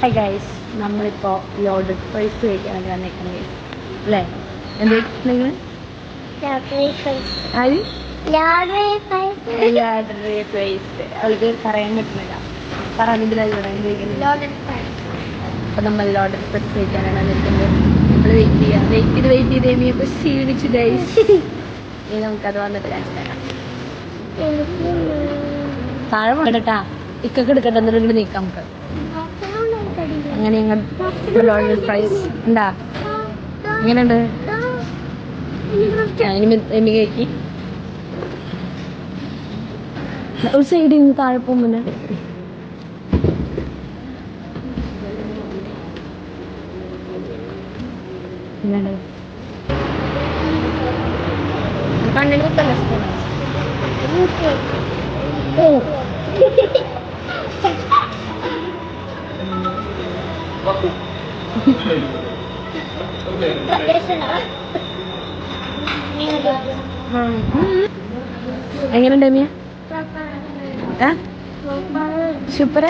High guys, നമ്മളിപ്പോൾ loaded fries കഴിക്കാൻ വേണ്ടി വന്നേക്കുന്നത് അല്ലേ? എന്ത് നിങ്ങൾ ലാഡറി ഫ്രൈസ് അവൾക്ക് പറയാൻ പറ്റുന്നില്ല. അപ്പം നമ്മൾ ലോഡഡ് ഫ്രൈസ് കഴിക്കാനാണ് വന്നിരിക്കുന്നത്. നമ്മൾ വെയിറ്റ് ചെയ്യാം. വെയിറ്റ് ചെയ്ത് എമിയൊക്കെ ക്ഷീണിച്ചു ഗൈസ്. ഇനി നമുക്കത് വന്നിട്ട് കാണിച്ചു തരാം. താഴെ വേണ്ടട്ടാ, ഇക്കൊക്കെ എടുക്കട്ടെ, എന്നിട്ട് ഇങ്ങോട്ട് നീക്കാം നമുക്ക്. അങ്ങനെ ഞങ്ങൾ ലോഡഡ് ഫ്രൈസ് ഉണ്ടാ എങ്ങനെയുണ്ട്? എമി കഴിക്കി ഒരു സൈഡിൽ നിന്ന് താഴെ പോകുമ്പോൾ എങ്ങനെയുണ്ട് എമിയ? സൂപ്പർ.